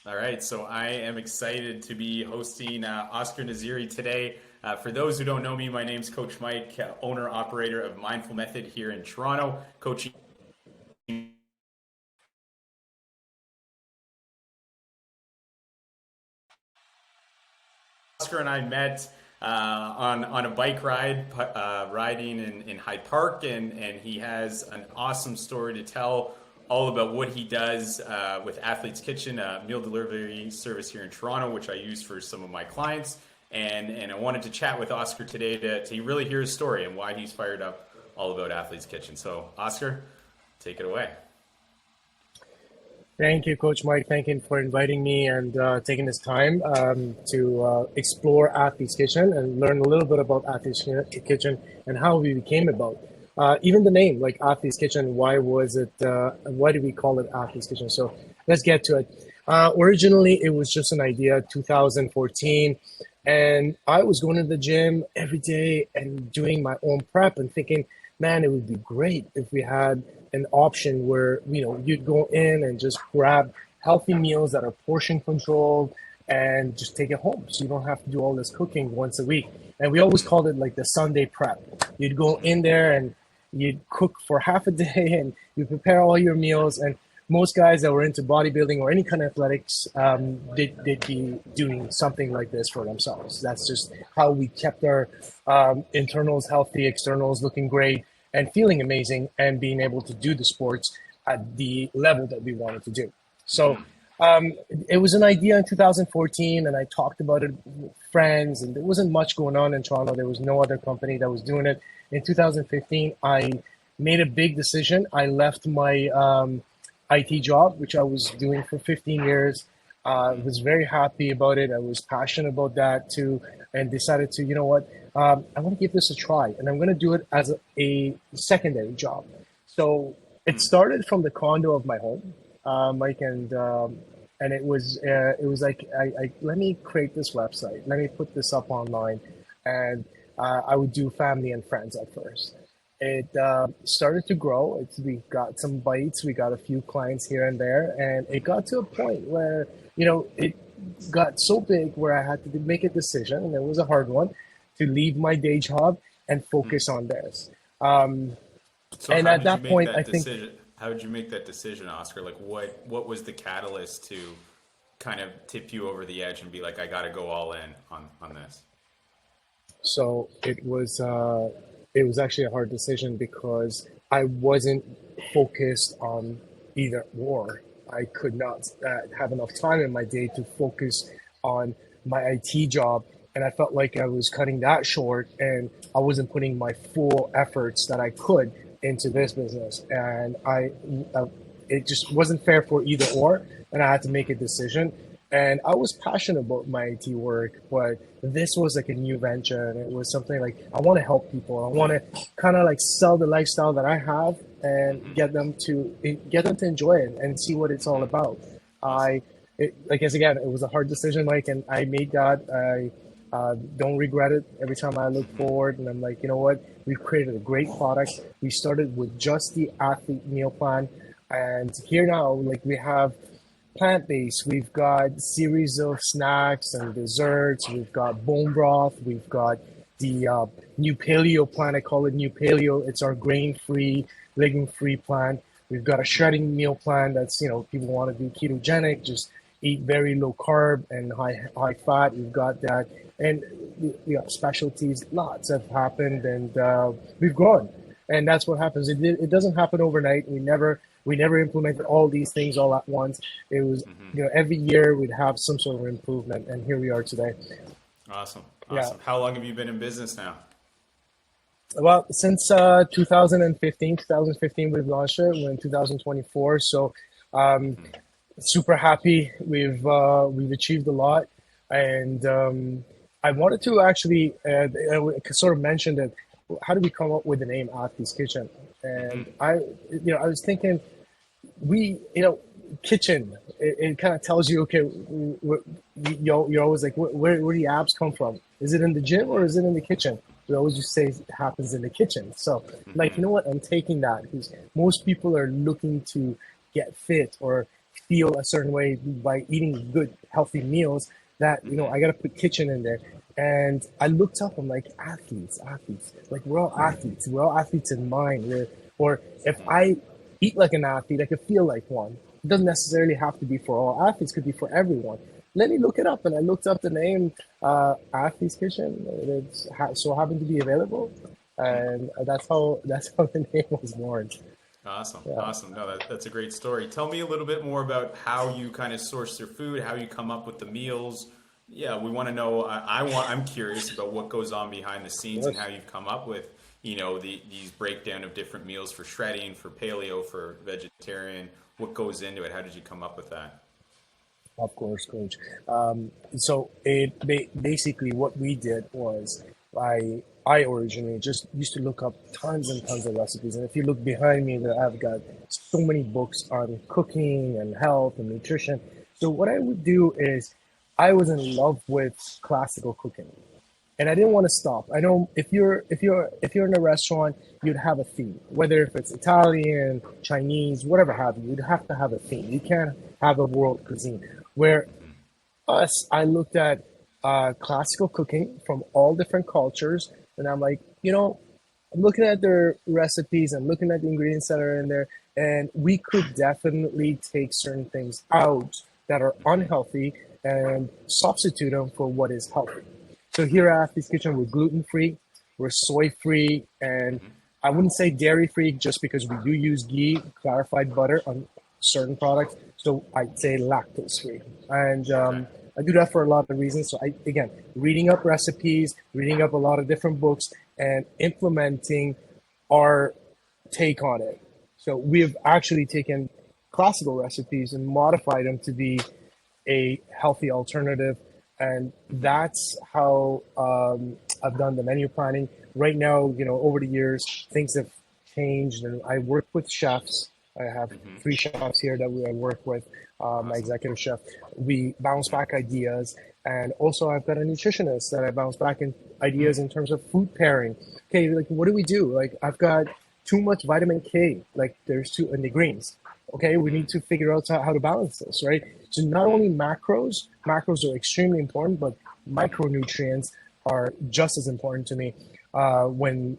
All right, so I am excited to be hosting Oscar Naziri today. For those who don't know me, my name's Coach Mike, owner operator of Mindful Method here in Toronto, coaching. Oscar and I met on a bike ride, riding in Hyde Park, and he has an awesome story to tell all about what he does with Athlete's Kitchen, a meal delivery service here in Toronto, which I use for some of my clients. And I wanted to chat with Oscar today to really hear his story and why he's fired up all about Athlete's Kitchen. So, Oscar, take it away. Thank you, Coach Mike. Thank you for inviting me and taking this time to explore Athlete's Kitchen and learn a little bit about Athlete's Kitchen and how we became about. Even the name, like Athlete's Kitchen, why was it? Why did we call it Athlete's Kitchen? So let's get to it. Originally, it was just an idea, 2014, and I was going to the gym every day and doing my own prep and thinking, man, it would be great if we had an option where you'd go in and just grab healthy meals that are portion controlled and just take it home, so you don't have to do all this cooking once a week. And we always called it like the Sunday prep. You'd go in there and you'd cook for half a day and you prepare all your meals. And most guys that were into bodybuilding or any kind of athletics, they'd be doing something like this for themselves. That's just how we kept our internals healthy, externals looking great, and feeling amazing, and being able to do the sports at the level that we wanted to do. So it was an idea in 2014, and I talked about it with friends, and there wasn't much going on in Toronto. There was no other company that was doing it. In 2015, I made a big decision. I left my IT job, which I was doing for 15 years. Was very happy about it. I was passionate about that too, and decided to, I want to give this a try, and I'm going to do it as a secondary job. So it started from the condo of my home, Mike, and it was like I let me create this website, let me put this up online, and I would do family and friends at first. It started to grow. We got some bites. We got a few clients here and there, and it got to a point where it got so big where I had to make a decision, and it was a hard one, to leave my day job and focus on this. So and at that point, I think, how did you make that decision, Oscar? Like, what was the catalyst to kind of tip you over the edge and be like, I got to go all in on this? So it was actually a hard decision because I wasn't focused on either or. I could not have enough time in my day to focus on my IT job. And I felt like I was cutting that short, and I wasn't putting my full efforts that I could into this business. And it just wasn't fair for either or. And I had to make a decision. And I was passionate about my IT work, but this was like a new venture, and it was something like, I want to help people. I want to kind of like sell the lifestyle that I have and get them to enjoy it and see what it's all about. Like, as again, it was a hard decision, Mike, and I made that. I don't regret it. Every time I look forward, and I'm like, you know what? We've created a great product. We started with just the athlete meal plan, and here now, like, we have plant-based. We've got series of snacks and desserts. We've got bone broth. We've got the new paleo plan. I call it new paleo. It's our grain-free, legume-free plan. We've got a shredding meal plan that's, people want to do ketogenic, just eat very low carb and high fat. We've got that. And we got specialties. Lots have happened, and we've grown. And that's what happens. It doesn't happen overnight. We never implemented all these things all at once. It was, every year we'd have some sort of improvement, and here we are today. Awesome. Yeah. How long have you been in business now? Well, since 2015 we've launched it. We're in 2024, so super happy. We've achieved a lot, and I wanted to actually sort of mention that. How did we come up with the name Athlete's Kitchen? And I was thinking, kitchen. It kind of tells you, okay, you're always like, where do the abs come from? Is it in the gym or is it in the kitchen? We always just say it happens in the kitchen. So, like, you know what? I'm taking that because most people are looking to get fit or feel a certain way by eating good, healthy meals, that, I got to put kitchen in there. And I looked up, I'm like, athletes, like we're all athletes. We're all athletes in mind. Or if I eat like an athlete, I could feel like one. It doesn't necessarily have to be for all athletes, could be for everyone. Let me look it up. And I looked up the name, Athlete's Kitchen. It so happened to be available. And that's how the name was born. Awesome, Yeah. awesome. No, that's a great story. Tell me a little bit more about how you kind of source your food, how you come up with the meals. Yeah, we want to know. I'm curious about what goes on behind the scenes and how you've come up with, these breakdown of different meals for shredding, for paleo, for vegetarian. What goes into it? How did you come up with that? Of course, coach. So basically what we did was I originally just used to look up tons and tons of recipes. And if you look behind me, that I've got so many books on cooking and health and nutrition. So what I would do is I was in love with classical cooking, and I didn't want to stop. I know if you're in a restaurant, you'd have a theme, whether if it's Italian, Chinese, whatever have you, you'd have to have a theme. You can't have a world cuisine. Where I looked at classical cooking from all different cultures, and I'm like, I'm looking at their recipes and looking at the ingredients that are in there, and we could definitely take certain things out that are unhealthy and substitute them for what is healthy. So here at Athlete's Kitchen, we're gluten free, we're soy free, and I wouldn't say dairy free just because we do use ghee, clarified butter on certain products. So I'd say lactose free. And Okay. I do that for a lot of reasons. So again, reading up recipes, reading up a lot of different books, and implementing our take on it. So we've actually taken classical recipes and modified them to be a healthy alternative. And that's how I've done the menu planning. Right now, over the years, things have changed, and I work with chefs. I have three chefs here that I work with, my Awesome. executive chef. We bounce back ideas, and also I've got a nutritionist that I bounce back in ideas in terms of food pairing. Okay, like what do we do? Like I've got too much vitamin K, like there's too in the greens. Okay, we need to figure out how to balance this, right? So not only macros are extremely important, but micronutrients are just as important to me when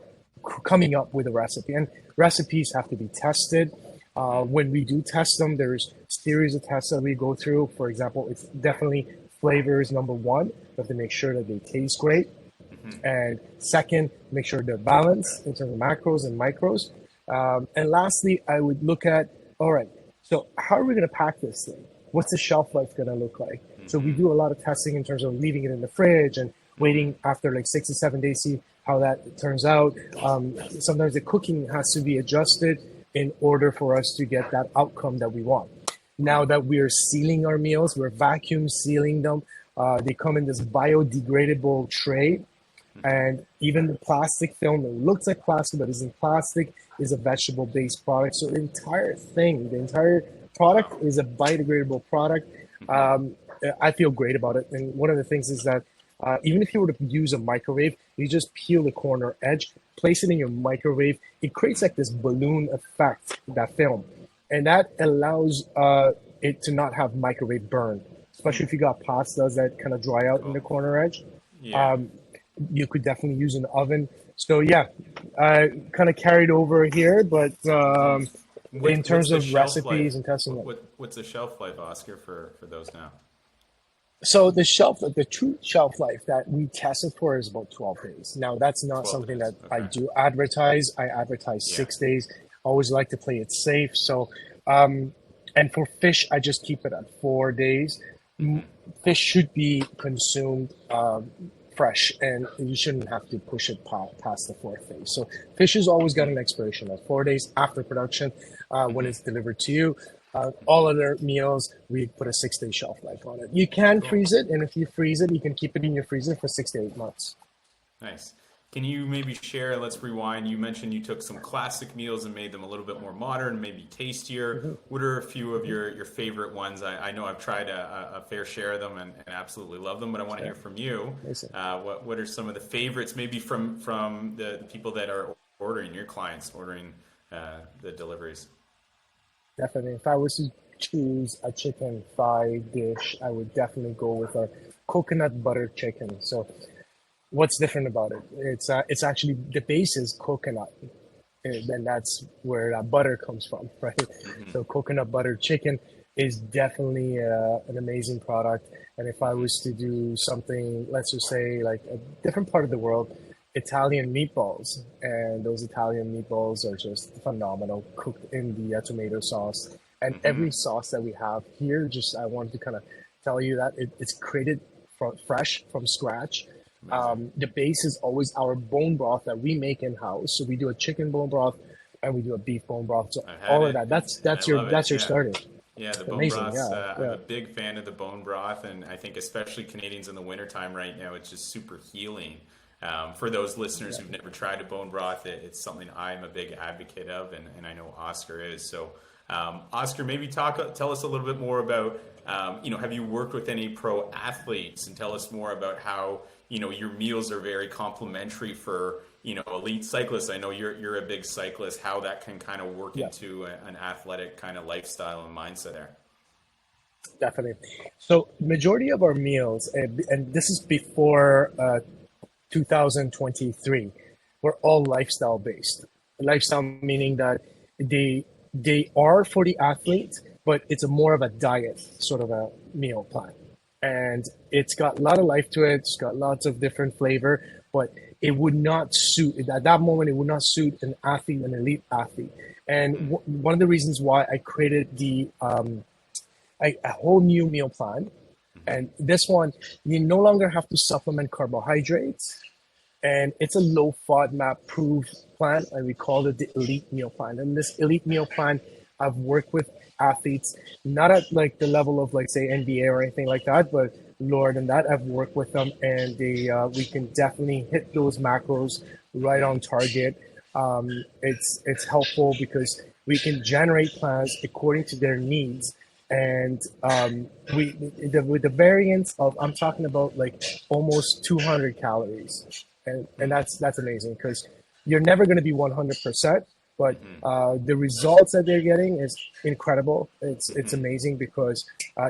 coming up with a recipe. And recipes have to be tested. When we do test them, there's series of tests that we go through. For example, it's definitely flavors number one. We have to make sure that they taste great. And second, make sure they're balanced in terms of macros and micros. And lastly, I would look at, all right, so how are we going to pack this thing? What's the shelf life going to look like? So we do a lot of testing in terms of leaving it in the fridge and waiting after like 6 to 7 days, see how that turns out. Sometimes the cooking has to be adjusted in order for us to get that outcome that we want. Now that we're sealing our meals, we're vacuum sealing them. They come in this biodegradable tray. And even the plastic film that looks like plastic but isn't plastic is a vegetable-based product. So the entire product is a biodegradable product. I feel great about it. And one of the things is that even if you were to use a microwave, you just peel the corner edge, place it in your microwave. It creates like this balloon effect, that film. And that allows it to not have microwave burn, especially if you got pastas that kind of dry out in the corner edge. Yeah. You could definitely use an oven. So yeah, kind of carried over here, but in What's terms the of shelf life? recipes and testing it. What's the shelf life, Oscar, for those now? So the true shelf life that we tested for is about 12 days. Now that's not 12 something days. that I Okay. do advertise. I advertise Yeah. 6 days. Always like to play it safe. So, and for fish, I just keep it at 4 days. Fish should be consumed fresh, and you shouldn't have to push it past the fourth day. So fish has always got an expiration of 4 days after production when it's delivered to you. All other meals, we put a 6 day shelf life on it. You can freeze it, and if you freeze it, you can keep it in your freezer for 6 to 8 months. Nice. Can you maybe share, let's rewind, you mentioned you took some classic meals and made them a little bit more modern, maybe tastier. What are a few of your favorite ones? I know I've tried a fair share of them and absolutely love them, but I want to hear from you. Amazing. What are some of the favorites, maybe from the people that are ordering, your clients ordering the deliveries? Definitely. If I was to choose a chicken thigh dish, I would definitely go with a coconut butter chicken. So what's different about it? It's actually the base is coconut, and then that's where that butter comes from, right? Hmm. So coconut butter chicken is definitely an amazing product. And if I was to do something, let's just say like a different part of the world, Italian meatballs, and those Italian meatballs are just phenomenal, cooked in the tomato sauce. And Hmm. every sauce that we have here, just I wanted to kind of tell you that it's created from fresh from scratch. Amazing. The base is always our bone broth that we make in house. So we do a chicken bone broth and we do a beef bone broth. So I've had all of it that. and I love it. That's your Yeah. starting. Yeah, the bone Amazing. broths. Yeah. I'm Yeah. a big fan of the bone broth, and I think especially Canadians in the wintertime right now, it's just super healing. For those listeners Yeah. who've never tried a bone broth, it's something I'm a big advocate of, and I know Oscar is. So, Oscar, maybe tell us a little bit more about, have you worked with any pro athletes, and tell us more about how your meals are very complimentary for elite cyclists. I know you're a big cyclist. How that can kind of work Yeah. into an athletic kind of lifestyle and mindset there. Definitely. So majority of our meals, and this is before 2023, were all lifestyle based. Lifestyle meaning that they are for the athlete, but it's a more of a diet sort of a meal plan. And it's got a lot of life to it. It's got lots of different flavor, but it would not suit at that moment. It would not suit an athlete, an elite athlete. And Hmm. one of the reasons why I created a whole new meal plan, Hmm. and this one you no longer have to supplement carbohydrates, and it's a low FODMAP proof plan, and we call it the elite meal plan. And this elite meal plan, I've worked with athletes, not at like the level of like say NBA or anything like that, but lower than that. I've worked with them, and they we can definitely hit those macros right Hmm. on target. It's helpful because we can generate plans according to their needs, and with the variance of I'm talking about like almost 200 calories, and that's amazing because you're never going to be 100%, but Hmm. the results that they're getting is incredible. It's Hmm. amazing because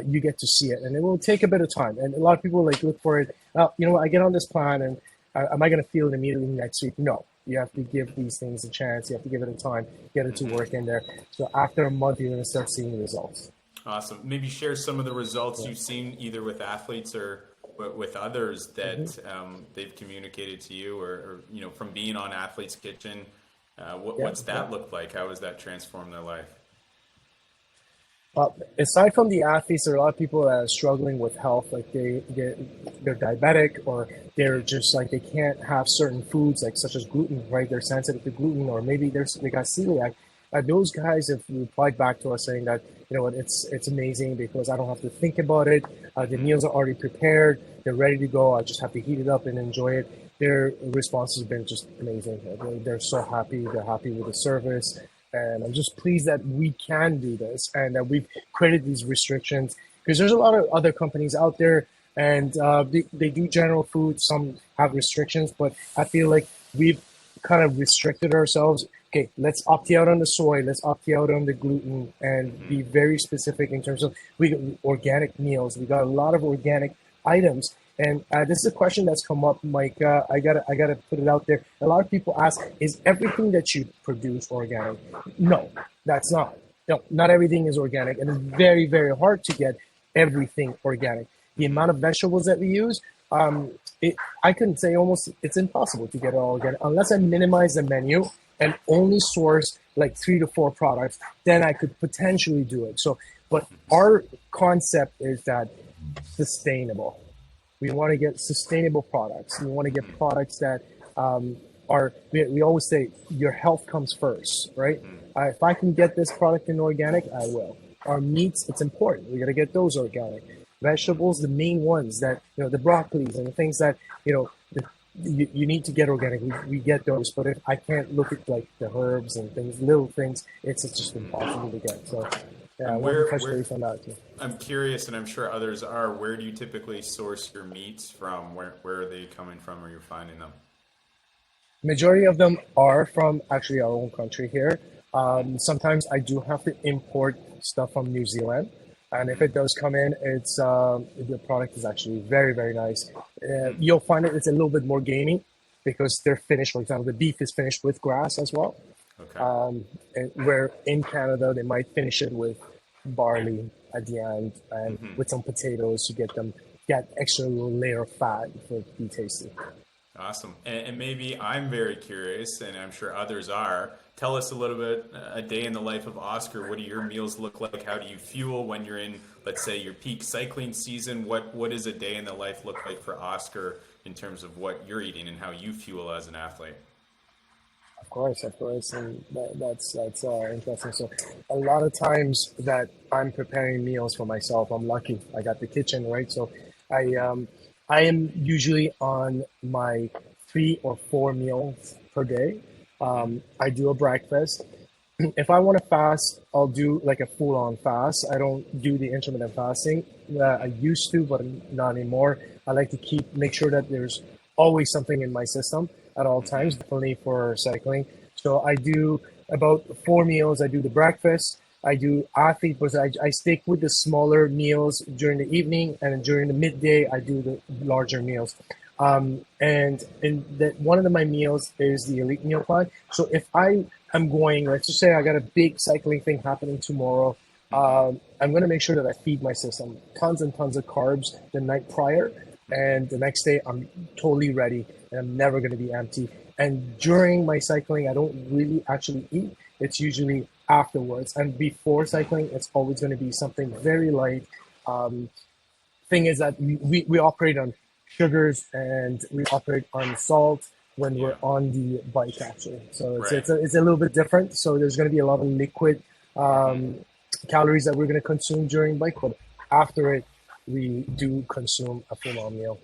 you get to see it, and it will take a bit of time. And a lot of people like look for it. You know what? I get on this plan, and am I going to feel it immediately next week? No. You have to give these things a chance. You have to give it a time, get it to Hmm. work in there. So after a month, you're going to start seeing the results. Awesome. Maybe share some of the results Yeah. you've seen either with athletes or with others Mm-hmm. that they've communicated to you, or from being on Athlete's Kitchen. Yeah. What's Yeah. that look like? How has that transformed their life? Aside from the athletes, there are a lot of people that are struggling with health, like they're diabetic, or they're just like they can't have certain foods, like such as gluten, right? They're sensitive to gluten, or maybe they got celiac. Those guys have replied back to us saying that you know what, it's amazing because I don't have to think about it. The Hmm. meals are already prepared, they're ready to go. I just have to heat it up and enjoy it. Their response has been just amazing. They're so happy. They're happy with the service. And I'm just pleased that we can do this and that we've created these restrictions because there's a lot of other companies out there and they do general food. Some have restrictions, but I feel like we've kind of restricted ourselves. Okay, let's opt you out on the soy. Let's opt you out on the gluten and Hmm. be very specific in terms of we got organic meals. We got a lot of organic items. And this is a question that's come up, Mike. I gotta put it out there. A lot of people ask, "Is everything that you produce organic?" No, that's not. No, not everything is organic, and it's very, very hard to get everything organic. The Hmm. amount of vegetables that we use, um, I couldn't say almost it's impossible to get it all organic unless I minimize the menu and only source like 3 to 4 products. Then I could potentially do it. So, but our concept is that sustainable. We want to get sustainable products. We want to get Hmm. products that we always say your health comes first, right? Hmm. If I can get this product in organic, I will. Our meats, it's important. We got to get those organic. Vegetables, the main ones that, the broccolis and the things that, you need to get organic. We get those, but if I can't look at like the herbs and things, little things, it's just impossible to get. So, yeah, I And wanted to touch where base on that too. I'm curious, and I'm sure others are. Where do you typically source your meats from? Where are they coming from? Or you're finding them? Majority of them are from actually our own country here. Sometimes I do have to import stuff from New Zealand, and if it does come in, it's the product is actually very, very nice. You'll find it's a little bit more gamey because they're finished. For example, the beef is finished with grass as well. Okay. And where in Canada they might finish it with barley at the end and with some potatoes to get extra little layer of fat for it to be tasty. Awesome. And maybe I'm very curious, and I'm sure others are. Tell us a little bit, a day in the life of Oscar. What do your meals look like? How do you fuel when you're in, let's say, your peak cycling season? What does a day in the life look like for Oscar in terms of what you're eating and how you fuel as an athlete? Of course, and that's interesting. So, a lot of times that I'm preparing meals for myself, I'm lucky. I got the kitchen, right? So, I am usually on my 3 or 4 meals per day. I do a breakfast. If I want to fast, I'll do like a full-on fast. I don't do the intermittent fasting. I used to, but not anymore. I like to make sure that there's always something in my system at all times, definitely for cycling. So I do about 4 meals. I do the breakfast. I do athlete, but I stick with the smaller meals during the evening, and during the midday, I do the larger meals. And one of my meals is the elite meal plan. So if I am going, let's just say I got a big cycling thing happening tomorrow, I'm going to make sure that I feed my system tons and tons of carbs the night prior, and the next day I'm totally ready and I'm never going to be empty. And during my cycling, I don't really actually eat. It's usually afterwards. And before cycling, it's always going to be something very light. Thing is that we operate on sugars and we operate on salt when we're on the bike actually. So it's a little bit different. So there's going to be a lot of liquid calories that we're going to consume during bike, but after it, we do consume a full-on meal.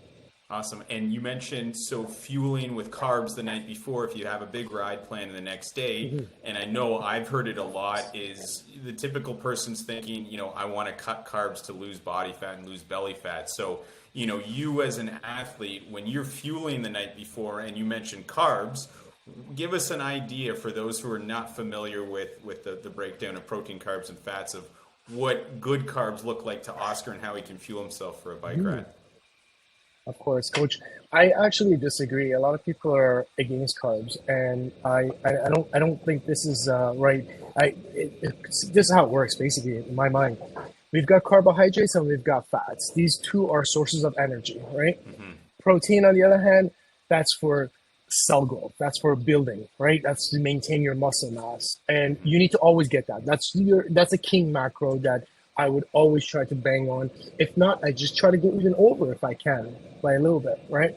Awesome. And you mentioned so fueling with carbs the night before if you have a big ride planned the next day. And I know I've heard it a lot is the typical person's thinking, I want to cut carbs to lose body fat and lose belly fat. So, you as an athlete, when you're fueling the night before and you mentioned carbs, give us an idea for those who are not familiar with the breakdown of protein, carbs, and fats of what good carbs look like to Oscar and how he can fuel himself for a bike ride. Of course, Coach. I actually disagree. A lot of people are against carbs, and I don't think this is right. This is how it works, basically, in my mind. We've got carbohydrates and we've got fats. These two are sources of energy, right? Protein, on the other hand, that's for cell growth. That's for building, right? That's to maintain your muscle mass, and you need to always get that. That's a king macro that I would always try to bang on. If not, I just try to go even over if I can by a little bit, right?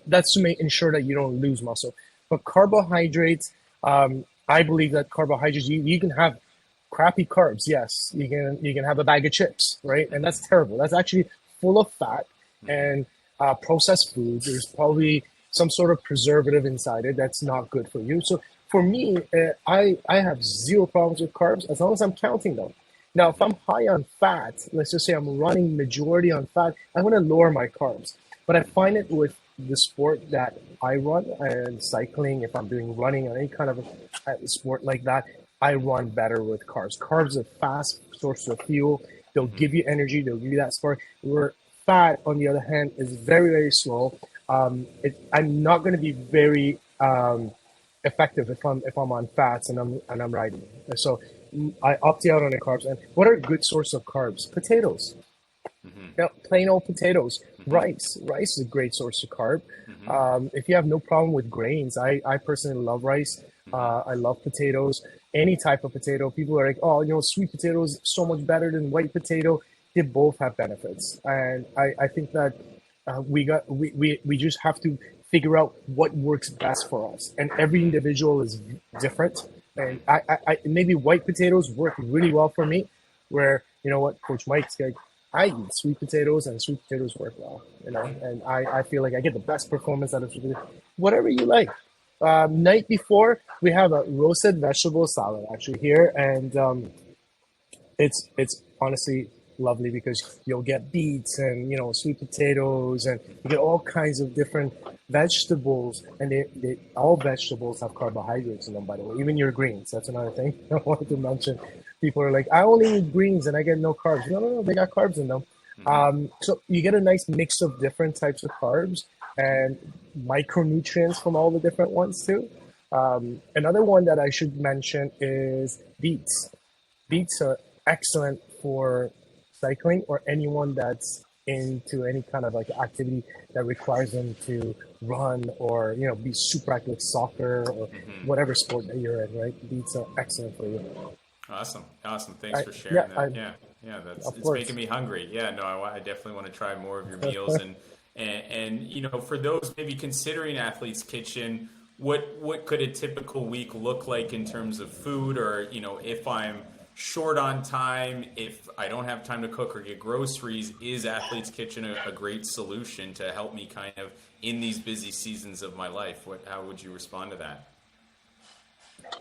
That's to ensure that you don't lose muscle. But carbohydrates, I believe that carbohydrates, you can have crappy carbs. Yes, you can have a bag of chips, right? And that's terrible. That's actually full of fat and processed foods. There's probably some sort of preservative inside it that's not good for you. So for me, I have zero problems with carbs as long as I'm counting them. Now, if I'm high on fat, let's just say I'm running majority on fat, I'm going to lower my carbs. But I find it with the sport that I run and cycling, if I'm doing running or any kind of a sport like that, I run better with carbs. Carbs are fast source of fuel. They'll give you energy. They'll give you that spark. Where fat, on the other hand, is very, very slow. I'm not going to be very effective if I'm on fats and I'm riding. So I opt out on the carbs. And what are a good source of carbs? Potatoes. Plain old potatoes. Rice is a great source of carb. If you have no problem with grains, I personally love rice. I love potatoes. Any type of potato. People are like, oh, sweet potato is so much better than white potato. They both have benefits, and I think that we just have to figure out what works best for us. And every individual is different. And I maybe white potatoes work really well for me. Where Coach Mike's like, I eat sweet potatoes and sweet potatoes work well, and I feel like I get the best performance out of sweet potatoes. Whatever you like. Night before, we have a roasted vegetable salad actually here, and it's honestly lovely because you'll get beets and sweet potatoes, and you get all kinds of different vegetables, and they all vegetables have carbohydrates in them, by the way, even your greens. That's another thing I wanted to mention. People are like, I only eat greens and I get no carbs. No, no, no, they got carbs in them. So you get a nice mix of different types of carbs and micronutrients from all the different ones too. Another one that I should mention is beets. Beets are excellent for cycling or anyone that's into any kind of like activity that requires them to run or be super active, like soccer or whatever sport that you're in, right? Beets are excellent for you. Awesome. Awesome. Thanks for sharing that. Yeah. Yeah. Of It's course. making me hungry. Yeah. No, I definitely want to try more of your meals. And, for those maybe considering Athlete's Kitchen, what could a typical week look like in terms of food, or, if I'm short on time, if I don't have time to cook or get groceries, is Athlete's Kitchen a great solution to help me kind of in these busy seasons of my life? How would you respond to that?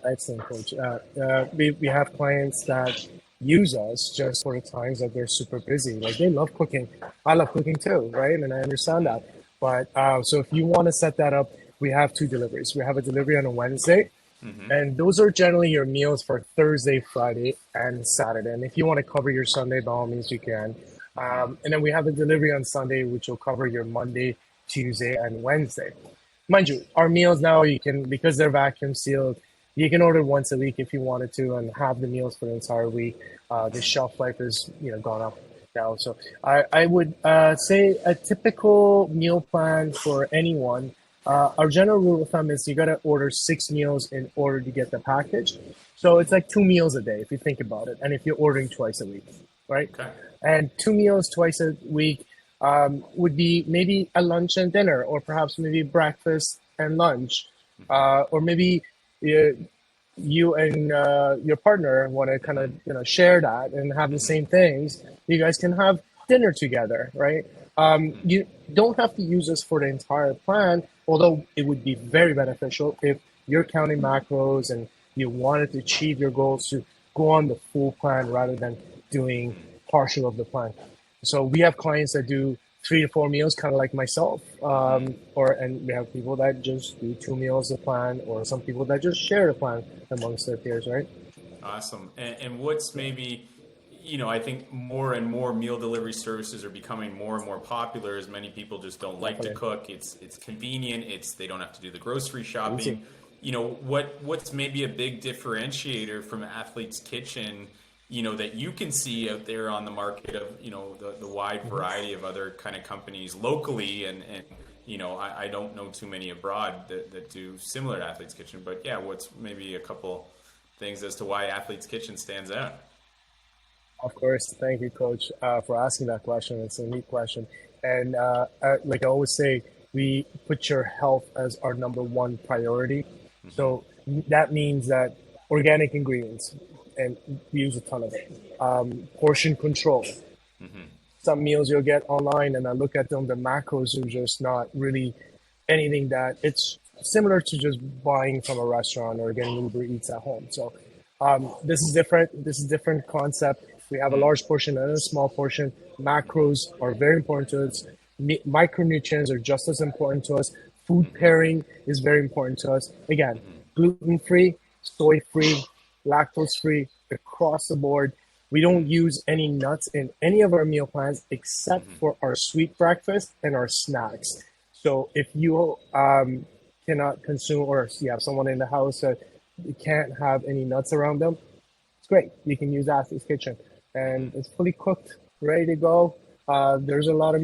Excellent, coach. We have clients that use us just for the times that they're super busy. Like they love cooking. I love cooking too, right? And I understand that. But so if you want to set that up, we have two deliveries. We have a delivery on a Wednesday, and those are generally your meals for Thursday, Friday, and Saturday. And if you want to cover your Sunday, by all means, you can. And then we have a delivery on Sunday, which will cover your Monday, Tuesday, and Wednesday. Mind you, our meals now, you can, because they're vacuum sealed, you can order once a week if you wanted to and have the meals for the entire week. The shelf life is gone up now. So I would say a typical meal plan for anyone. Our general rule of thumb is you got to order 6 meals in order to get the package. So it's like 2 meals a day if you think about it, and if you're ordering twice a week, right? Okay. And 2 meals twice a week would be maybe a lunch and dinner, or perhaps maybe breakfast and lunch, or maybe you and your partner want to kind of share that and have the same things. You guys can have dinner together, right? You don't have to use this for the entire plan, although it would be very beneficial if you're counting macros and you wanted to achieve your goals to go on the full plan rather than doing partial of the plan. So we have clients that do 3 to 4 meals, kind of like myself, and we have people that just do 2 meals a plan, or some people that just share the plan amongst their peers, right? Awesome. And what's maybe, I think more and more meal delivery services are becoming more and more popular, as many people just don't like to cook. It's convenient. They don't have to do the grocery shopping. Easy. What's maybe a big differentiator from Athlete's Kitchen, that you can see out there on the market of, the wide variety of other kind of companies locally, and I don't know too many abroad that do similar to Athlete's Kitchen, but yeah, what's maybe a couple things as to why Athlete's Kitchen stands out? Of course. Thank you, Coach, for asking that question. It's a neat question. And like I always say, we put your health as our number one priority. So that means that organic ingredients, and we use a ton of it. Portion control. Some meals you'll get online, and I look at them, the macros are just not really anything that it's similar to just buying from a restaurant or getting Uber Eats at home. So this is different. This is a different concept. We have a large portion and a small portion. Macros are very important to us. Micronutrients are just as important to us. Food pairing is very important to us. Again, gluten-free, soy-free, lactose-free, across the board. We don't use any nuts in any of our meal plans except for our sweet breakfast and our snacks. So if you cannot consume, or you have someone in the house that can't have any nuts around them, it's great. You can use Athlete's Kitchen, and it's fully cooked, ready to go. There's a lot of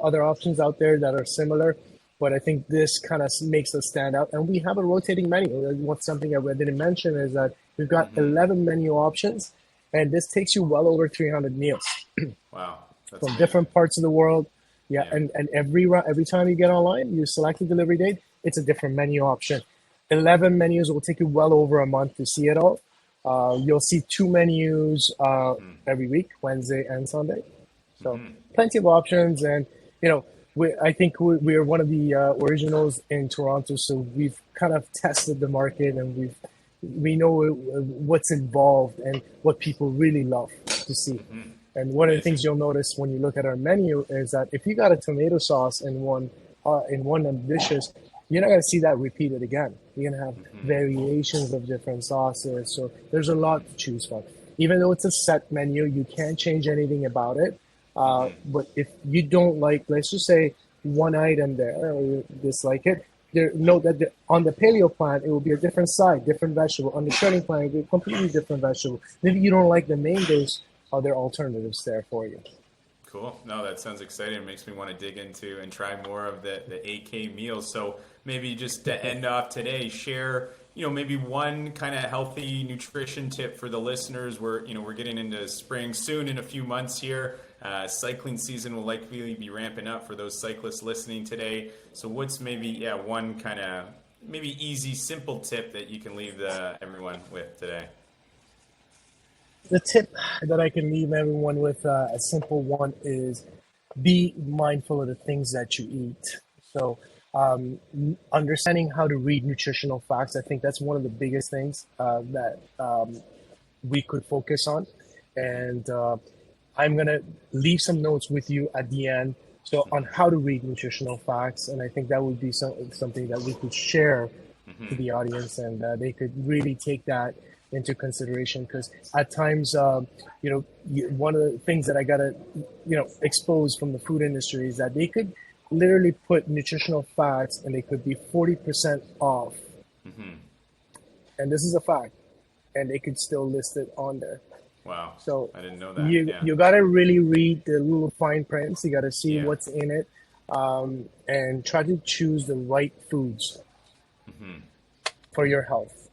other options out there that are similar, but I think this kind of makes us stand out. And we have a rotating menu. What's something I didn't mention is that we've got 11 menu options, and this takes you well over 300 meals. Wow. That's from amazing. different parts of the world. Yeah. And every time you get online, you select a delivery date, it's a different menu option. 11 menus will take you well over a month to see it all. You'll see 2 menus every week, Wednesday and Sunday. So plenty of options. And, I think we are one of the originals in Toronto. So we've kind of tested the market, and we know what's involved and what people really love to see. And one of the Amazing. things you'll notice when you look at our menu is that if you got a tomato sauce in one of the dishes, you're not going to see that repeated again. You're going to have variations of different sauces. So there's a lot to choose from. Even though it's a set menu, you can't change anything about it. But if you don't like, let's just say one item there, or you dislike it, note that on the paleo plan, it will be a different side, different vegetable. On the shredding plan, it will be a completely different vegetable. Maybe you don't like the main dish, other alternatives there for you. Cool. No, that sounds exciting. It makes me want to dig into and try more of the AK meals. So maybe just to end off today, share, maybe one kind of healthy nutrition tip for the listeners. We're getting into spring soon in a few months here. Cycling season will likely be ramping up for those cyclists listening today. So what's maybe, one kind of maybe easy, simple tip that you can leave everyone with today? The tip that I can leave everyone with, a simple one, is be mindful of the things that you eat. So, understanding how to read nutritional facts, I think that's one of the biggest things that we could focus on. And I'm going to leave some notes with you at the end. So, on how to read nutritional facts. And I think that would be something that we could share to the audience, and they could really take that into consideration, because at times, one of the things that I gotta, expose from the food industry is that they could literally put nutritional facts and they could be 40% off, and this is a fact, and they could still list it on there. Wow. So I didn't know that. you gotta really read the little fine prints. You gotta see Yeah. what's in it, and try to choose the right foods for your health.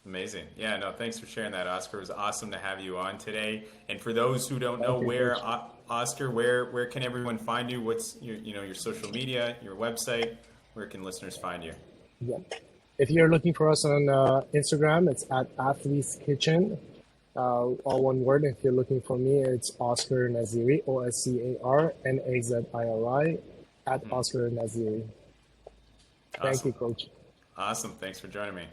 Amazing. Yeah, no, thanks for sharing that, Oscar. It was awesome to have you on today. And for those who don't know, Thank you, Coach. Oscar, where can everyone find you? What's your social media, your website? Where can listeners find you? Yeah. If you're looking for us on Instagram, it's at Athletes Kitchen, all one word. If you're looking for me, it's Oscar Naziri, OscarNaziri, at Oscar Naziri. Thank Awesome. you, Coach. Awesome. Thanks for joining me.